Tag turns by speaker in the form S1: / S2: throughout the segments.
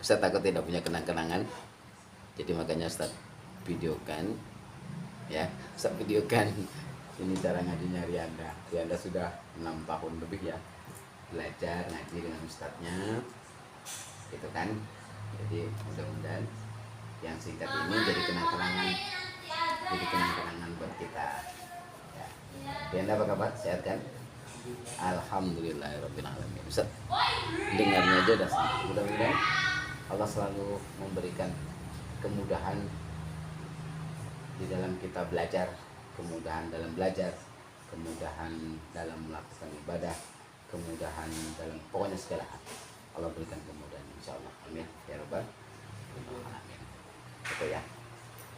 S1: Ustaz takut tidak punya kenang-kenangan, jadi makanya Ustaz videokan ya. Ustaz videokan ini cara ngajinya Rianda. Rianda sudah 6 tahun lebih ya belajar ngaji dengan ustadznya gitu kan. Jadi mudah-mudahan yang singkat ini jadi kenang-kenangan buat kita ya. Rianda apa kabar, sehat kan? Alhamdulillahirabbil alamin. Ustaz dengarnya aja udah senang. Mudah-mudahan Allah selalu memberikan kemudahan di dalam kita belajar, kemudahan dalam belajar, kemudahan dalam melakukan ibadah, kemudahan dalam pokoknya segala hal. Allah berikan kemudahan insyaallah. Amin ya rabbal alamin. Gitu ya.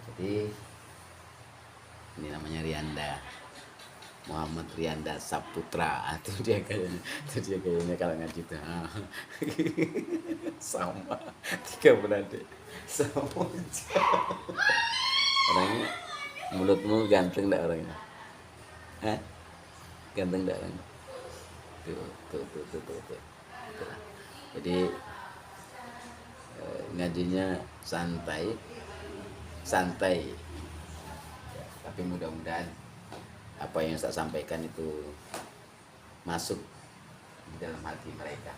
S1: Jadi ini namanya Rianda. Muhammad Rianda Saputra. Itu dia kayaknya kalau ngaji itu. Sama. Tiga beradik. Sama aja. Orangnya mulutmu ganteng enggak orangnya? Hah? Ganteng enggak orangnya? Tuh. Jadi ngajinya santai, ya, tapi mudah-mudahan apa yang saya sampaikan itu masuk di dalam hati mereka.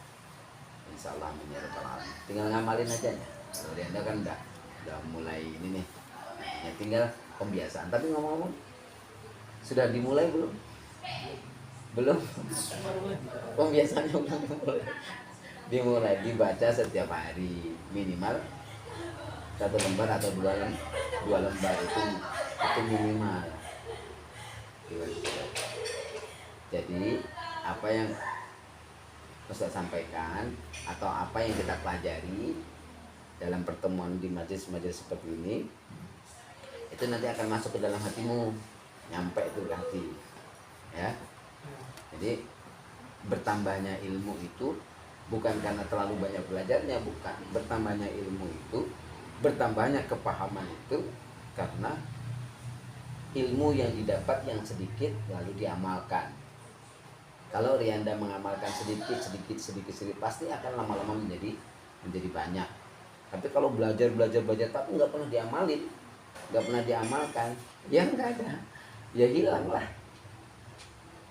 S1: Insya Allah amin ya rabbal alamin. Tinggal ngamalin aja ya. Kalau Anda kan udah mulai ini nih, ya tinggal pembiasaan. Tapi ngomong-ngomong, sudah dimulai belum? Belum. Pembiasaannya belum dimulai. Dibaca setiap hari minimal 1 lembar atau 2 lembar itu minimal. Jadi apa yang Ustaz sampaikan atau apa yang kita pelajari dalam pertemuan di majelis-majelis seperti ini, itu nanti akan masuk ke dalam hatimu, nyampe itu ke hati ya. Jadi bertambahnya ilmu itu bukan karena terlalu banyak belajarnya, bukan. Bertambahnya ilmu itu, bertambahnya kepahaman itu karena ilmu yang didapat yang sedikit lalu diamalkan. Kalau Rianda mengamalkan sedikit pasti akan lama-lama menjadi banyak. Tapi kalau belajar tapi nggak pernah diamalin, nggak pernah diamalkan, ya nggak ada, ya hilang lah.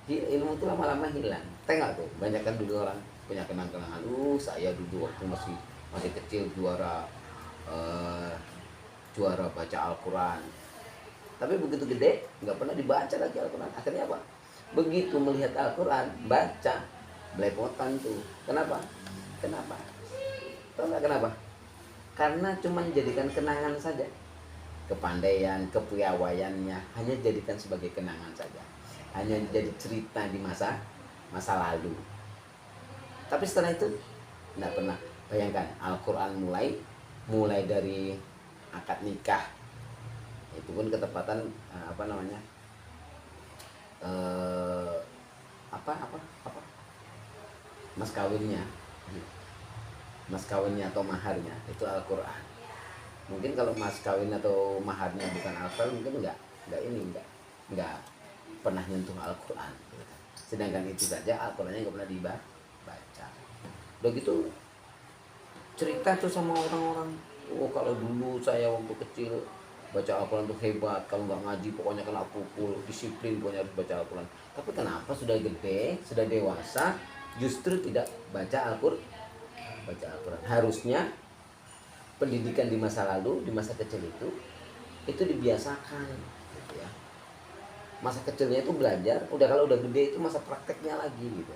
S1: Ilmu itu lama-lama hilang. Tengok tuh, banyak kan dulu orang punya kenang-kenangan. Saya dulu waktu masih kecil juara baca Al-Quran. Tapi begitu gede nggak pernah dibaca lagi Al-Quran. Akhirnya apa? Begitu melihat Al-Quran, baca, belepotan tuh. Kenapa? Tahu nggak kenapa? Karena cuma jadikan kenangan saja. Kepandaian, kepiawaiannya hanya jadikan sebagai kenangan saja. Hanya jadi cerita di masa lalu. Tapi setelah itu nggak pernah. Bayangkan Al-Quran mulai dari akad nikah, itu pun ketepatan mas kawinnya atau maharnya itu Al-Quran. Mungkin kalau mas kawin atau maharnya bukan Al-Quran, mungkin nggak pernah nyentuh Al-Quran. Sedangkan itu saja Al-Qurannya nggak pernah dibaca. Udah gitu cerita tuh sama orang-orang, kalau dulu saya waktu kecil baca Al-Quran tuh hebat, kalau nggak ngaji pokoknya kena pukul, disiplin pokoknya harus baca Al-Quran. Tapi kenapa sudah gede, sudah dewasa justru tidak baca Al-Quran? Harusnya pendidikan di masa lalu, di masa kecil itu dibiasakan gitu ya. Masa kecilnya itu belajar, kalau udah gede itu masa prakteknya lagi gitu.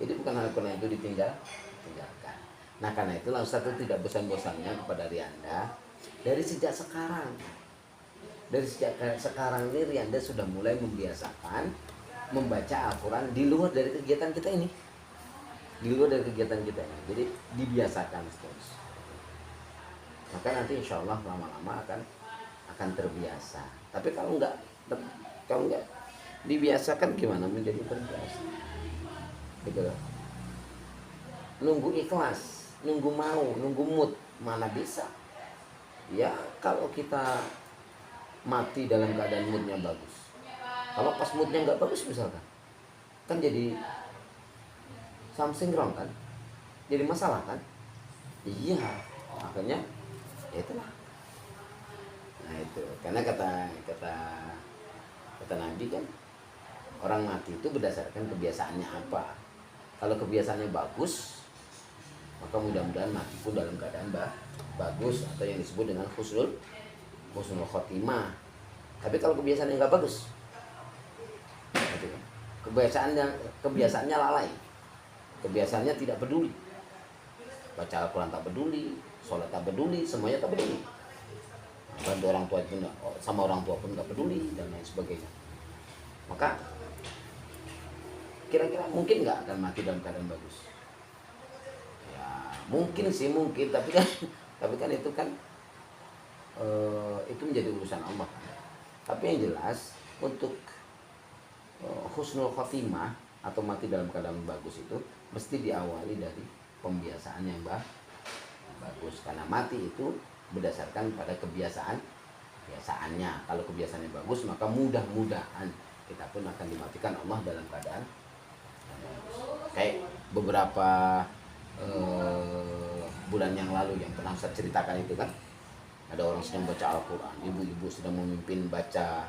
S1: Jadi bukan Al-Quran itu ditinggalkan. Nah karena itulah Ustaz itu tidak bosan-bosannya kepada Rianda dari sejak sekarang. Dari sejak sekarang ini Rianda sudah mulai membiasakan membaca Al-Quran di luar dari kegiatan kita ini. Jadi dibiasakan terus. Maka nanti insya Allah lama-lama akan terbiasa. Tapi kalau enggak dibiasakan gimana menjadi terbiasa? Gitu loh. Nunggu ikhlas, nunggu mau, nunggu mood, mana bisa? Ya kalau kita mati dalam keadaan moodnya bagus. Kalau pas moodnya nggak bagus misalkan, kan jadi something wrong kan? Jadi masalah kan? Iya. Akhirnya ya itulah. Nah itu karena kata Nabi kan, orang mati itu berdasarkan kebiasaannya apa. Kalau kebiasaannya bagus, maka mudah-mudahan mati pun dalam keadaan bagus, atau yang disebut dengan husnul khotimah. Tapi kalau kebiasaannya nggak bagus, gitu kan. Kebiasaannya lalai, kebiasaannya tidak peduli, baca Al-Quran tak peduli, sholat tak peduli, semuanya tak peduli, bantu orang tua pun sama orang tua pun nggak peduli, dan lain sebagainya. Maka kira-kira mungkin nggak akan mati dalam keadaan bagus? Ya mungkin sih, mungkin, tapi kan itu kan itu menjadi urusan Allah. Tapi yang jelas untuk husnul khotimah atau mati dalam keadaan bagus itu mesti diawali dari pembiasaan yang bagus, karena mati itu berdasarkan pada kebiasaannya. Kalau kebiasaannya bagus, maka mudah-mudahan kita pun akan dimatikan Allah dalam keadaan kayak beberapa bulan yang lalu yang pernah saya ceritakan itu kan, ada orang sedang baca Al-Quran, ibu-ibu sedang memimpin baca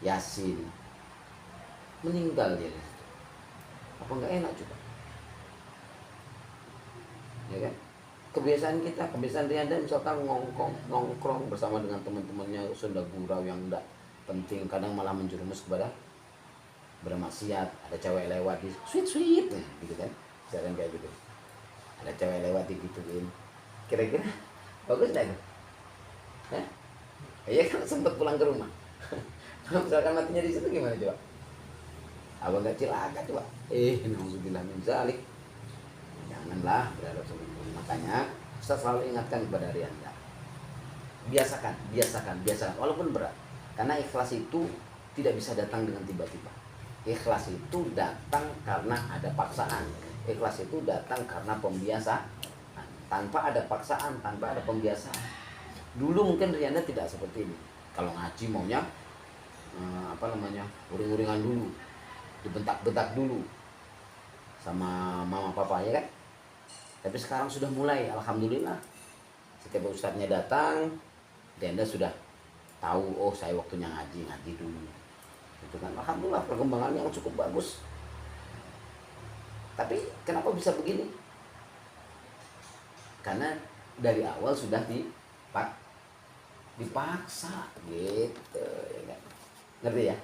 S1: Yasin, meninggal dia. Apa nggak enak juga? Ya kan? Kebiasaan Rianda misalkan nongkrong bersama dengan teman-temannya, sunda gurau yang enggak penting, kadang malah menjerumus kepada bermaksiat. Ada cewek lewat di sweet gitu kan, jarang kayak gitu. Ada cewek lewat digituin, kira-kira bagus nggak itu? Iya kan, sempat pulang ke rumah. Kalau misalkan matinya di situ gimana coba? Abang nggak cilaka coba? Nauzubillah min dzalik. Janganlah berharap seperti itu. Makanya Ustaz selalu ingatkan kepada Rianda, biasakan walaupun berat, karena ikhlas itu tidak bisa datang dengan tiba-tiba. Ikhlas itu datang karena ada paksaan. Ikhlas itu datang karena pembiasaan. Tanpa ada paksaan, tanpa ada pembiasaan. Dulu mungkin Rianda tidak seperti ini. Kalau ngaji maunya uring-uringan dulu, dibentak-bentak dulu sama mama papa, ya kan? Tapi sekarang sudah mulai, alhamdulillah, setiap ustadznya datang, Rianda sudah tahu, oh saya waktunya ngaji dulu. Itu kan alhamdulillah, perkembangan yang cukup bagus. Tapi kenapa bisa begini? Karena dari awal sudah dipaksa gitu, ya kan? Ngerti ya?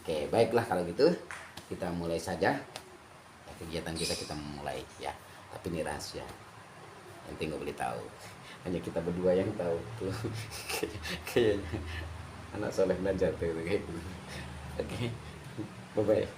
S1: Oke, baiklah kalau gitu kita mulai saja kegiatan kita mulai ya. Tapi ini rahasia, nanti nggak boleh tahu, hanya kita berdua yang tahu tuh. Kayaknya anak soleh belajar tuh kayak gitu. Oke, bye bye.